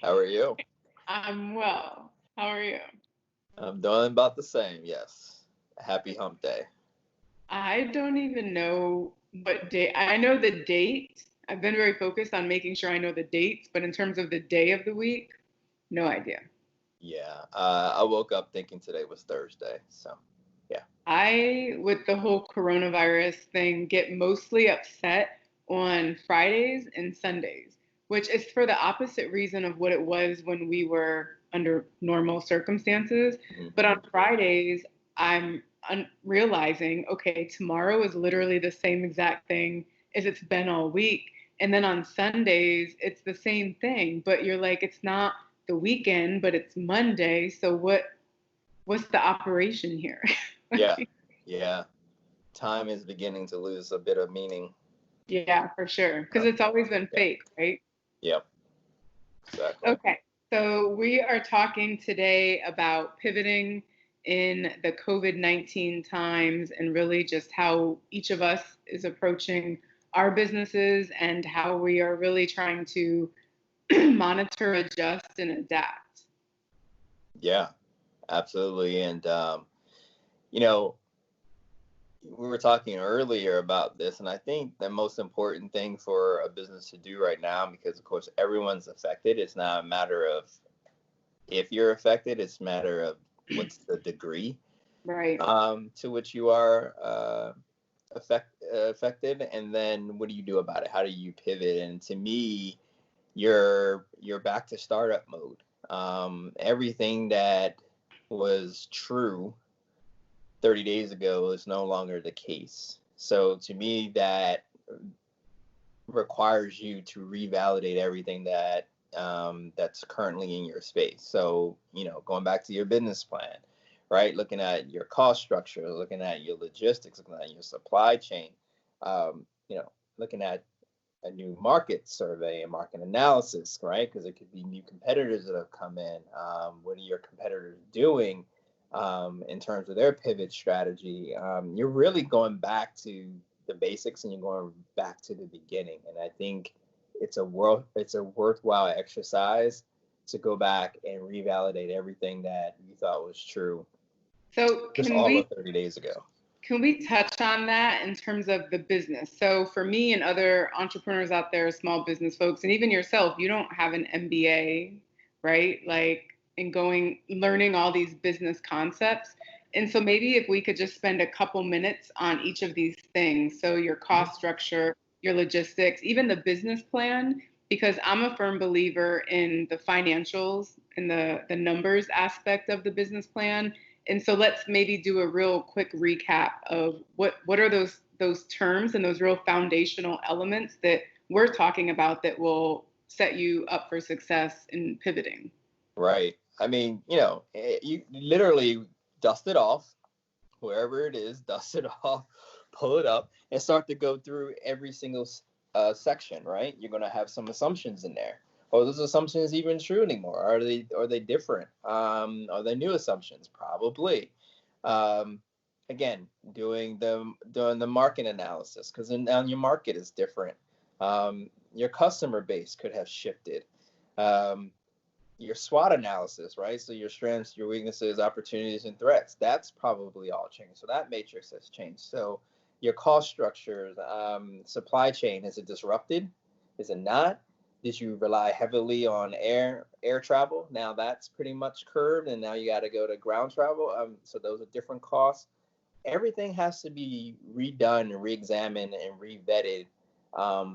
How are you? I'm well. How are you? I'm doing about the same, yes. Happy hump day. I don't even know what day. I know the date. I've been very focused on making sure I know the dates, but in terms of the day of the week, no idea. Yeah, I woke up thinking today was Thursday, so yeah. I, with the whole coronavirus thing, get mostly upset on Fridays and Sundays, which is for the opposite reason of what it was when we were under normal circumstances. But Hmm. on Fridays, I'm realizing, okay, tomorrow is literally the same exact thing as it's been all week. And then on Sundays, it's the same thing, but you're like, it's not the weekend, but it's Monday. So what's the operation here? Yeah, yeah. Time is beginning to lose a bit of meaning. Yeah, for sure. Because Uh, it's always been yeah, fake, right? yep, exactly. Okay. So we are talking today about pivoting in the COVID-19 times and really just how each of us is approaching our businesses and how we are really trying to monitor, adjust, and adapt. Yeah, absolutely. And, you know, we were talking earlier about this, and I think the most important thing for a business to do right now, because of course everyone's affected, it's not a matter of if you're affected, it's a matter of what's the degree Right. to which you are affected, and then what do you do about it? How do you pivot? And to me, you're back to startup mode. Everything that was true 30 days ago is no longer the case. So to me, that requires you to revalidate everything that's currently in your space. So, going back to your business plan, right? Looking at your cost structure, looking at your logistics, looking at your supply chain, looking at a new market survey and market analysis, right? Because it could be new competitors that have come in. What are your competitors doing in terms of their pivot strategy? You're really going back to the basics and you're going back to the beginning. And I think it's a worthwhile exercise to go back and revalidate everything that you thought was true So just all of 30 days ago. can we touch on that in terms of the business? So for me and other entrepreneurs out there, small business folks, and even yourself, you don't have an MBA, right? Like in going learning all these business concepts. And so maybe if we could just spend a couple minutes on each of these things. So your cost structure, your logistics, even the business plan, because I'm a firm believer in the financials and the numbers aspect of the business plan. And so let's maybe do a real quick recap of what are those terms and those real foundational elements that we're talking about that will set you up for success in pivoting. Right. I mean, you literally dust it off, wherever it is, dust it off, pull it up, and start to go through every single section. Right. You're going to have some assumptions in there. Are those assumptions even true anymore? Are they different? Are they new assumptions? Probably. Um, Again, doing the market analysis, because now your market is different. Your customer base could have shifted. Um, your SWOT analysis, right? So your strengths, your weaknesses, opportunities, and threats. That's probably all changed. So that matrix has changed. So your cost structures, supply chain, is it disrupted? Is it not? Did you rely heavily on air travel? Now that's pretty much curved, and now you got to go to ground travel. So those are different costs. Everything has to be redone and re-examined and re-vetted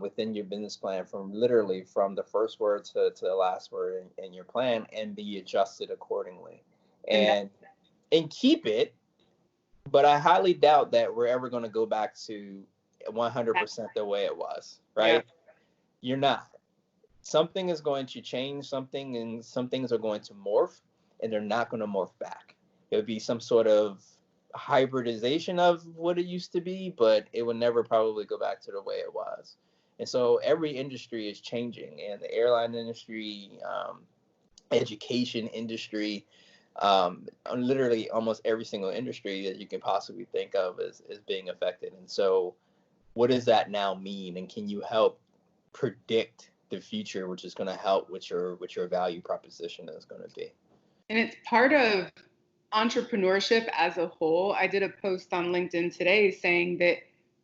within your business plan, from literally from the first word to the last word in your plan, and be adjusted accordingly, And that, and keep it. But I highly doubt that we're ever going to go back to 100% the way it was, yeah. right? You're not. Something is going to change something, and some things are going to morph, and they're not going to morph back. It would be some sort of hybridization of what it used to be, but it would never probably go back to the way it was. And so every industry is changing, and the airline industry, education industry, literally almost every single industry that you can possibly think of is being affected. And so what does that now mean? And can you help predict the future, which is going to help with your value proposition is going to be. And it's part of entrepreneurship as a whole. I did a post on LinkedIn today saying that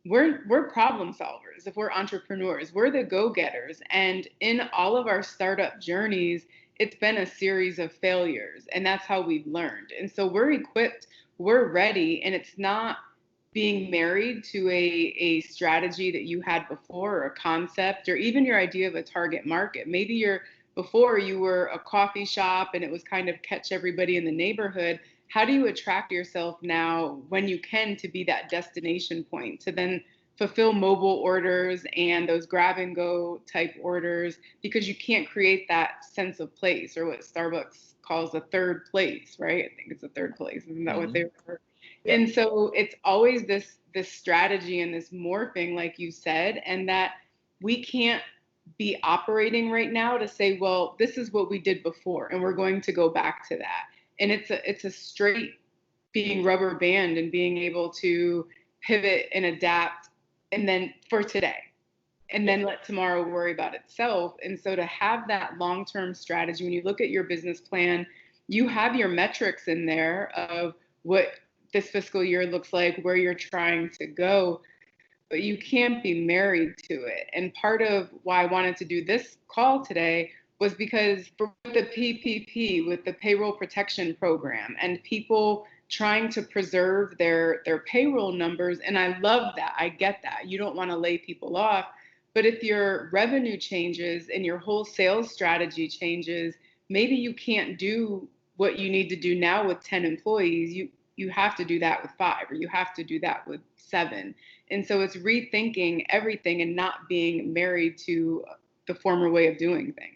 we're problem solvers. If we're entrepreneurs, we're the go-getters. And in all of our startup journeys, it's been a series of failures, and that's how we've learned. And so we're equipped, we're ready, and it's not being married to a strategy that you had before, or a concept, or even your idea of a target market. Maybe before you were a coffee shop and it was kind of catch everybody in the neighborhood. How do you attract yourself now when you can to be that destination point to then fulfill mobile orders and those grab and go type orders, because you can't create that sense of place, or what Starbucks calls a third place, right? I think it's a third place. Isn't that what they were? Yeah. And so it's always this strategy and this morphing, like you said, and that we can't be operating right now to say, well, this is what we did before, and we're going to go back to that. And it's a straight being rubber band and being able to pivot and adapt, and then for today, and then let tomorrow worry about itself. And so to have that long-term strategy, when you look at your business plan, you have your metrics in there of what this fiscal year looks like, where you're trying to go, but you can't be married to it. And part of why I wanted to do this call today was because for the PPP, with the payroll protection program, and people trying to preserve their payroll numbers, and I love that, I get that, you don't want to lay people off, but if your revenue changes and your whole sales strategy changes, maybe you can't do what you need to do now with 10 employees. You have to do that with 5, or you have to do that with 7. And so it's rethinking everything and not being married to the former way of doing things.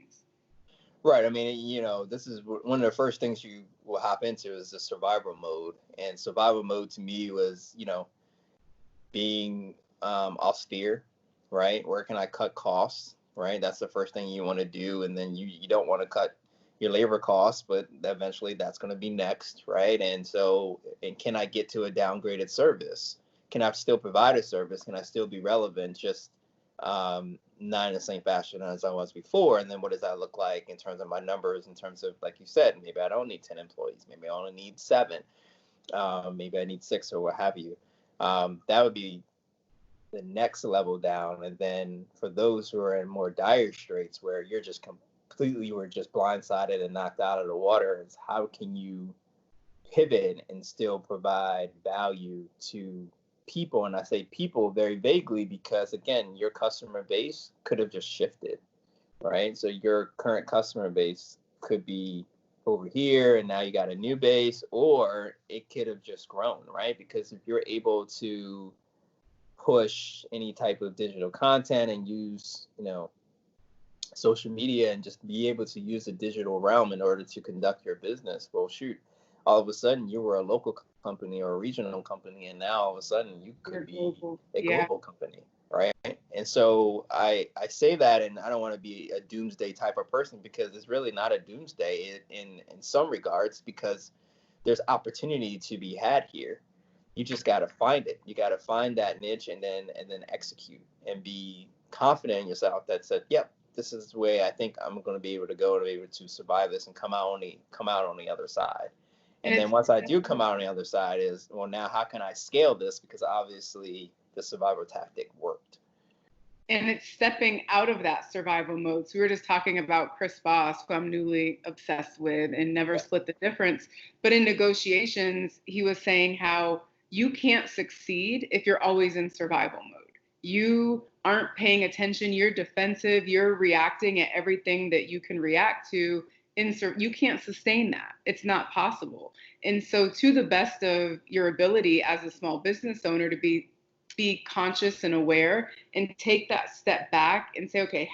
Right. I mean, this is one of the first things you will hop into is the survival mode. And survival mode to me was, being austere, right? Where can I cut costs, right? That's the first thing you want to do. And then you don't want to cut your labor costs, but eventually that's going to be next, right? And can I get to a downgraded service? Can I still provide a service? Can I still be relevant, just not in the same fashion as I was before? And then what does that look like in terms of my numbers, in terms of, like you said, maybe I don't need 10 employees, maybe I only need 7, maybe I need 6, or what have you. That would be the next level down. And then for those who are in more dire straits, where you're just completely were just blindsided and knocked out of the water, is how can you pivot and still provide value to people? And I say people very vaguely because, again, your customer base could have just shifted, right? So your current customer base could be over here, and now you got a new base, or it could have just grown, right? Because if you're able to push any type of digital content and use, social media, and just be able to use the digital realm in order to conduct your business, well, shoot, all of a sudden you were a local company or a regional company, and now all of a sudden you could be a global company, right? And so I say that, and I don't want to be a doomsday type of person, because it's really not a doomsday in some regards, because there's opportunity to be had here. You just got to find it. You got to find that niche, and then execute, and be confident in yourself that said, yep, this is the way I think I'm going to be able to go, to be able to survive this and come out on the other side. And then once I do come out on the other side, is, well, now how can I scale this? Because obviously the survival tactic worked. And it's stepping out of that survival mode. So we were just talking about Chris Voss, who I'm newly obsessed with, and Never Split the Difference. But in negotiations, he was saying how you can't succeed if you're always in survival mode. You aren't paying attention, you're defensive, you're reacting at everything that you can react to. You can't sustain that. It's not possible. And so, to the best of your ability as a small business owner, to be conscious and aware, and take that step back and say, okay,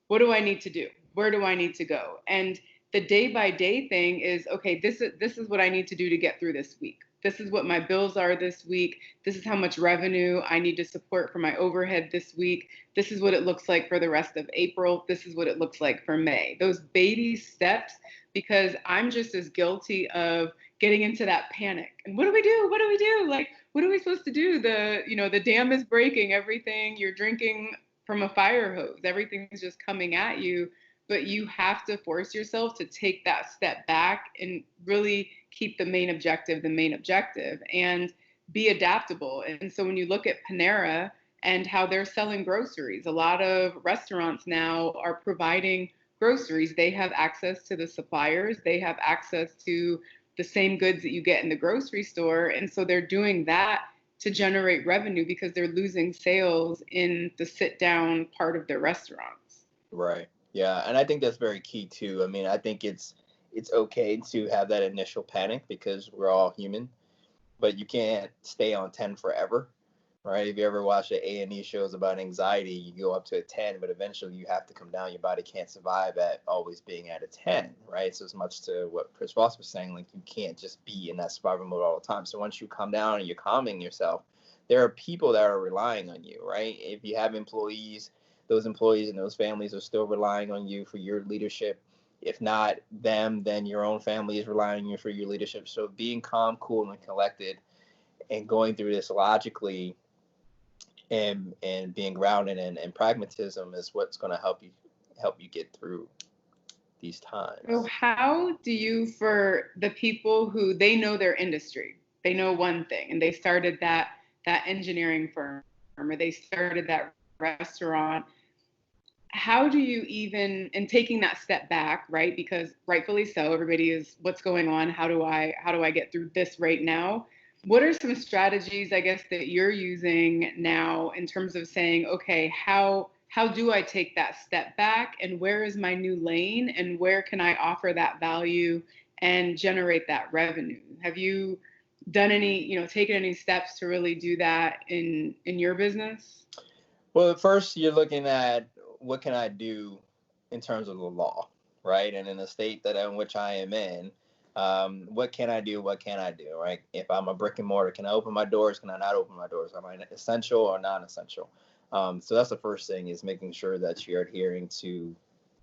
what do I need to do? Where do I need to go? And the day by day thing is, okay, this is what I need to do to get through this week. This is what my bills are this week. This is how much revenue I need to support for my overhead this week. This is what it looks like for the rest of April. This is what it looks like for May. Those baby steps, because I'm just as guilty of getting into that panic. And what do we do? Like, what are we supposed to do? The dam is breaking, everything. You're drinking from a fire hose. Everything's just coming at you, but you have to force yourself to take that step back and really keep the main objective, and be adaptable. And so when you look at Panera and how they're selling groceries, a lot of restaurants now are providing groceries. They have access to the suppliers, they have access to the same goods that you get in the grocery store. And so they're doing that to generate revenue because they're losing sales in the sit down part of their restaurants. Right. Yeah. And I think that's very key too. I mean, I think it's okay to have that initial panic because we're all human, but you can't stay on 10 forever. Right. If you ever watch the A&E shows about anxiety, you go up to a 10, but eventually you have to come down. Your body can't survive at always being at a 10. Right. So as much to what Chris Ross was saying, like you can't just be in that survival mode all the time. So once you come down and you're calming yourself, there are people that are relying on you. Right. If you have employees, those employees and those families are still relying on you for your leadership. If not them, then your own family is relying on you for your leadership. So being calm, cool, and collected and going through this logically and being grounded and pragmatism is what's going to help you get through these times. So how do you, for the people who they know their industry, they know one thing, and they started that engineering firm, or they started that restaurant, how do you even, and taking that step back, right? Because rightfully so, everybody is, what's going on? How do I get through this right now? What are some strategies, I guess, that you're using now in terms of saying, okay, how do I take that step back, and where is my new lane, and where can I offer that value and generate that revenue? Have you done any, taken any steps to really do that in your business? Well, first you're looking at what can I do in terms of the law, right? And in the state that in which I am in, what can I do? What can I do, right? If I'm a brick and mortar, can I open my doors? Can I not open my doors? Am I essential or non-essential? So that's the first thing, is making sure that you're adhering to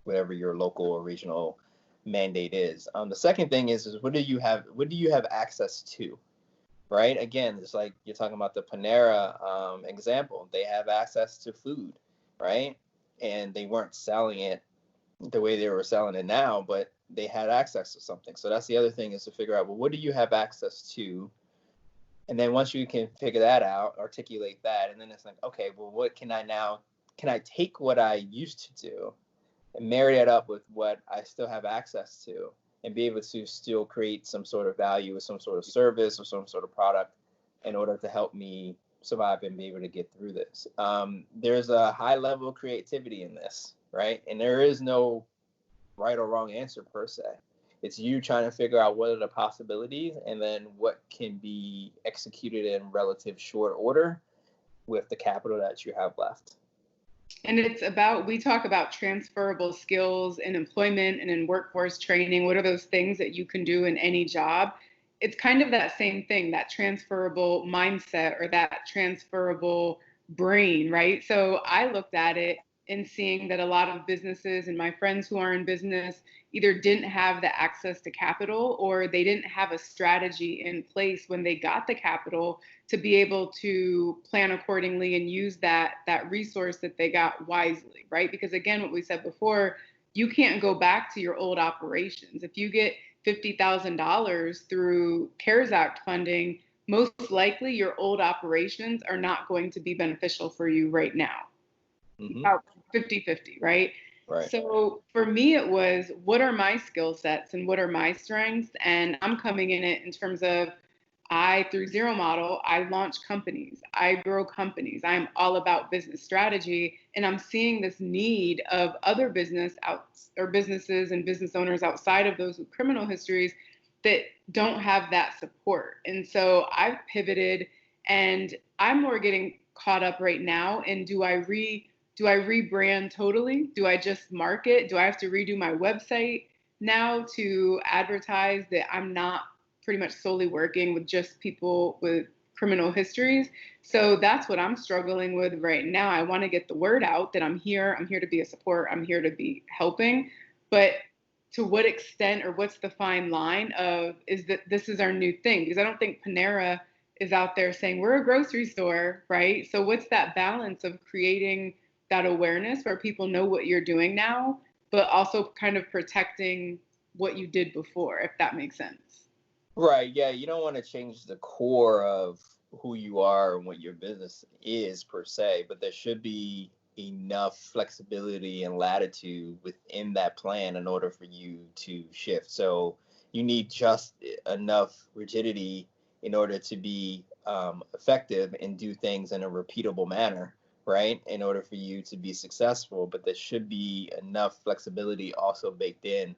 whatever your local or regional mandate is. The second thing is what do you have access to? Right? Again, it's like you're talking about the Panera example. They have access to food, right? And they weren't selling it the way they were selling it now, but they had access to something. So that's the other thing, is to figure out, well, what do you have access to? And then once you can figure that out, articulate that, and then it's like, okay, well, what can I take what I used to do and marry it up with what I still have access to, and be able to still create some sort of value or some sort of service or some sort of product in order to help me survive and be able to get through this. There's a high level of creativity in this, right? And there is no right or wrong answer per se. It's you trying to figure out what are the possibilities and then what can be executed in relative short order with the capital that you have left. And it's about, we talk about transferable skills in employment and in workforce training. What are those things that you can do in any job? It's kind of that same thing, that transferable mindset or that transferable brain, right? So I looked at it and seeing that a lot of businesses and my friends who are in business either didn't have the access to capital, or they didn't have a strategy in place when they got the capital to be able to plan accordingly and use that resource that they got wisely, right? Because again, what we said before, you can't go back to your old operations. If you get $50,000 through CARES Act funding, most likely your old operations are not going to be beneficial for you right now. About 50-50, right? Right. So for me, it was, what are my skill sets and what are my strengths? And I'm coming in it in terms of, through Zero Model, I launch companies, I grow companies, I'm all about business strategy, and I'm seeing this need of other businesses and business owners outside of those with criminal histories that don't have that support. And so I've pivoted, and I'm more getting caught up right now. And do I rebrand totally? Do I just market? Do I have to redo my website now to advertise that I'm not pretty much solely working with just people with criminal histories? So that's what I'm struggling with right now. I want to get the word out that I'm here to be a support, I'm here to be helping. But to what extent, or what's the fine line of, is that this is our new thing? Because I don't think Panera is out there saying we're a grocery store, right? So what's that balance of creating that awareness where people know what you're doing now, but also kind of protecting what you did before, if that makes sense. Right. Yeah. You don't want to change the core of who you are and what your business is per se, but there should be enough flexibility and latitude within that plan in order for you to shift. So you need just enough rigidity in order to be effective and do things in a repeatable manner, right? In order for you to be successful, but there should be enough flexibility also baked in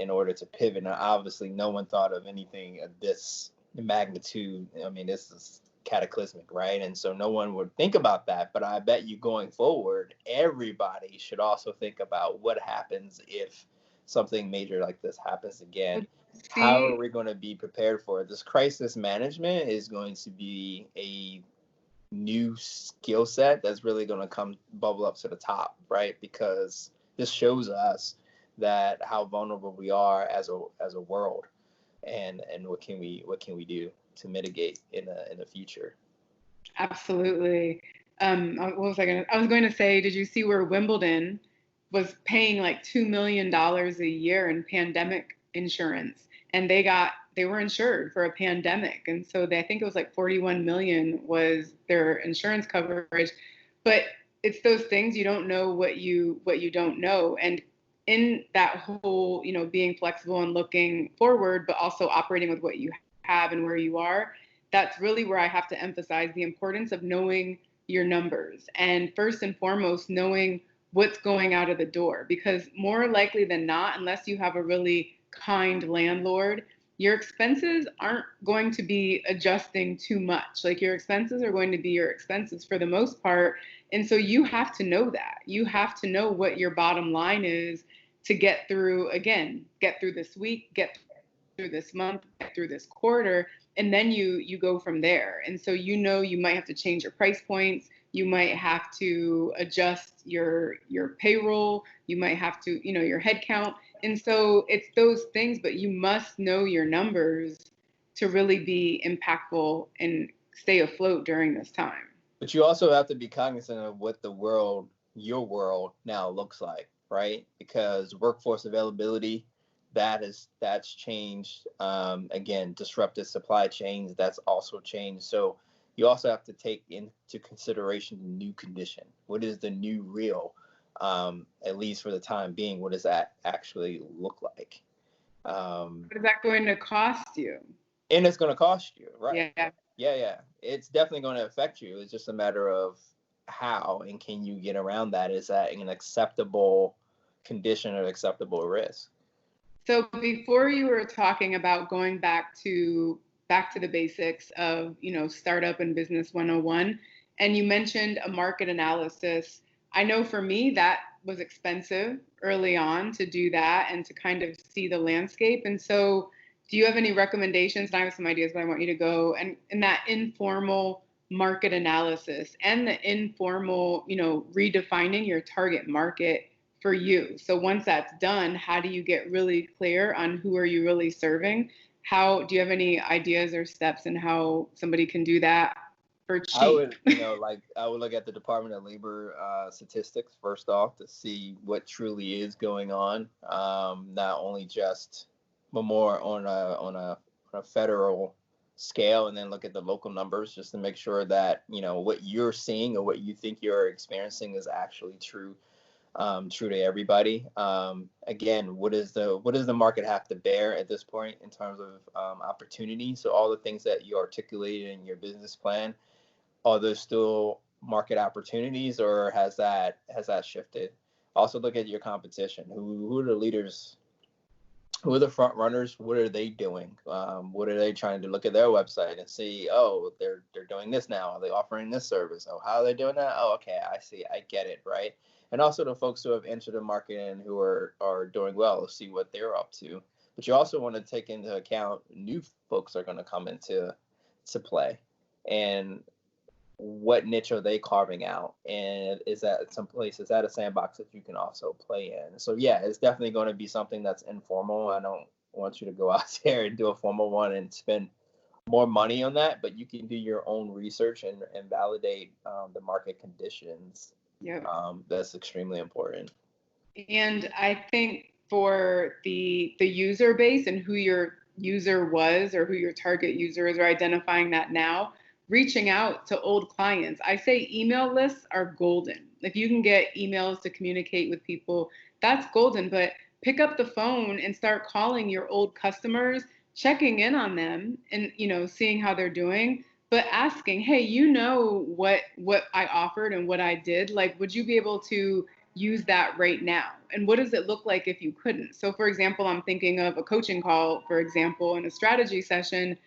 order to pivot. Now, obviously, no one thought of anything of this magnitude. I mean, this is cataclysmic, right? And so no one would think about that. But I bet you going forward, everybody should also think about what happens if something major like this happens again. How are we going to be prepared for it? This crisis management is going to be a new skill set that's really going to come bubble up to the top, right? Because this shows us that how vulnerable we are as a world, and what can we do to mitigate in the future. Absolutely. What was I was going to say, did you see where Wimbledon was paying like $2 million a year in pandemic insurance, and they were insured for a pandemic, and so I think it was like 41 million was their insurance coverage. But it's those things, you don't know what you don't know. And in that whole, being flexible and looking forward, but also operating with what you have and where you are, that's really where I have to emphasize the importance of knowing your numbers. And first and foremost, knowing what's going out of the door. Because more likely than not, unless you have a really kind landlord, your expenses aren't going to be adjusting too much. Like, your expenses are going to be your expenses for the most part. And so you have to know that. You have to know what your bottom line is to get through this week, get through this month, get through this quarter, and then you go from there. And so you might have to change your price points, you might have to adjust your payroll, you might have to, your head count. And so it's those things, but you must know your numbers to really be impactful and stay afloat during this time. But you also have to be cognizant of what your world now looks like, right? Because workforce availability, that's changed. Again, disrupted supply chains, that's also changed. So you also have to take into consideration the new condition. What is the new real? At least for the time being, what does that actually look like? What is that going to cost you? And it's going to cost you, right? Yeah. Yeah. It's definitely going to affect you. It's just a matter of how and can you get around that? Is that an acceptable condition or acceptable risk? So before, you were talking about going back to the basics of, startup and business 101, and you mentioned a market analysis. I know for me that was expensive early on to do that and to kind of see the landscape. And so do you have any recommendations? And I have some ideas, but I want you to go and in that informal market analysis and the informal, redefining your target market for you. So once that's done, how do you get really clear on who are you really serving? How do you have any ideas or steps in how somebody can do that for cheap? I would, I would look at the Department of Labor statistics first off to see what truly is going on. Not only just, but more on a federal scale, and then look at the local numbers just to make sure that what you're seeing or what you think you're experiencing is actually true to everybody. Again, what does the market have to bear at this point in terms of opportunity? So all the things that you articulated in your business plan, are there still market opportunities, or has that shifted? Also look at your competition. Who are the leaders? Who are the front runners? What are they doing? What are they trying to look at their website and see? Oh, they're doing this now. Are they offering this service? Oh, how are they doing that? Oh, okay, I see. I get it, right? And also the folks who have entered the market and who are doing well, see what they're up to. But you also want to take into account new folks are going to come into play, and what niche are they carving out, and is that a sandbox that you can also play in? So yeah, it's definitely going to be something that's informal. I don't want you to go out there and do a formal one and spend more money on that, but you can do your own research and validate the market conditions Yep. That's extremely important. And I think for the user base and who your user was or who your target user is, or identifying that now, reaching out to old clients. I say email lists are golden. If you can get emails to communicate with people, that's golden. But pick up the phone and start calling your old customers, checking in on them and, seeing how they're doing, but asking, hey, what I offered and what I did, like, would you be able to use that right now? And what does it look like if you couldn't? So for example, I'm thinking of a coaching call, for example, in a strategy session.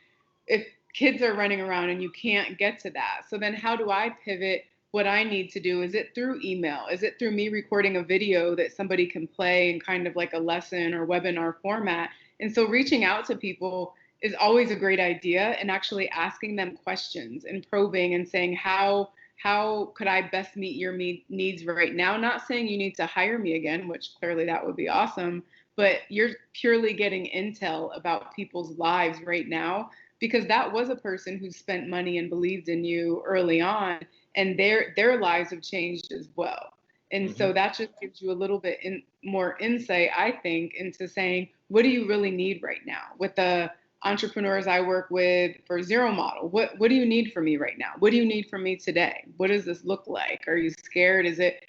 If kids are running around and you can't get to that, so then how do I pivot what I need to do? Is it through email? Is it through me recording a video that somebody can play in kind of like a lesson or webinar format? And so reaching out to people is always a great idea, and actually asking them questions and probing and saying, how could I best meet your needs right now? Not saying you need to hire me again, which clearly that would be awesome, but you're purely getting intel about people's lives right now, because that was a person who spent money and believed in you early on, and their lives have changed as well. And so that just gives you a little bit more insight, I think, into saying, what do you really need right now? With the entrepreneurs I work with for Zero Model, what do you need from me right now? What do you need from me today? What does this look like? Are you scared? Is it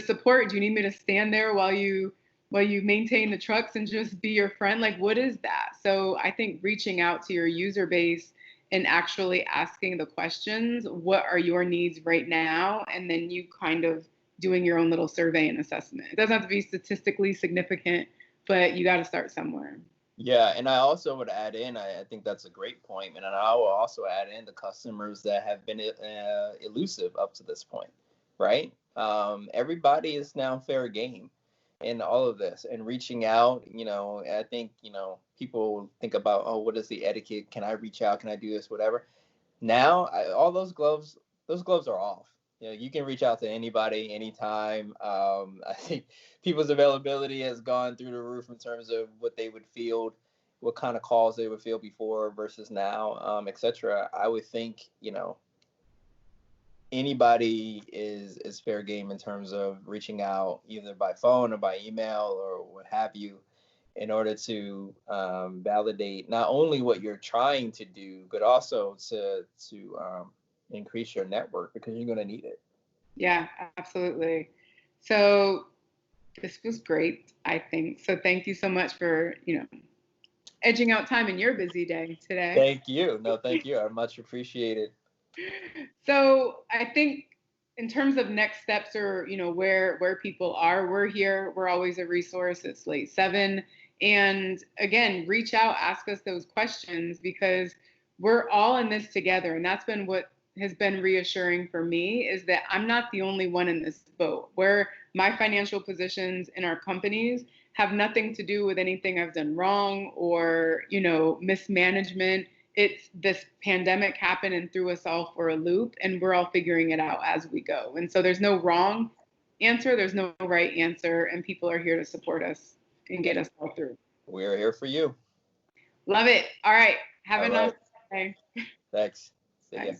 support? Do you need me to stand there while you maintain the trucks and just be your friend? Like, what is that? So I think reaching out to your user base and actually asking the questions, what are your needs right now? And then you kind of doing your own little survey and assessment. It doesn't have to be statistically significant, but you got to start somewhere. Yeah, and I also would add in, I think that's a great point, and I will also add in the customers that have been elusive up to this point, right? Everybody is now fair game in all of this, and reaching out. I think people think about, oh, what is the etiquette? Can I reach out? Can I do this? Whatever. Now, all those gloves are off. You can reach out to anybody, anytime. I think people's availability has gone through the roof in terms of what they would field, what kind of calls they would field before versus now, etc. I would think, anybody is fair game in terms of reaching out either by phone or by email or what have you, in order to validate not only what you're trying to do, but also to increase your network, because you're going to need it. Yeah, absolutely. So this was great, I think. So thank you so much for, edging out time in your busy day today. Thank you. No, thank you. I much appreciate it. So I think in terms of next steps, or where people are, we're here. We're always a resource. It's late 7. And again, reach out, ask us those questions, because we're all in this together. And that's been what has been reassuring for me, is that I'm not the only one in this boat, where my financial positions in our companies have nothing to do with anything I've done wrong or, mismanagement. It's this pandemic happened and threw us all for a loop, and we're all figuring it out as we go. And so there's no wrong answer, there's no right answer, and people are here to support us and get us all through. We're here for you. Love it. All right. Have a nice day. Thanks. See ya.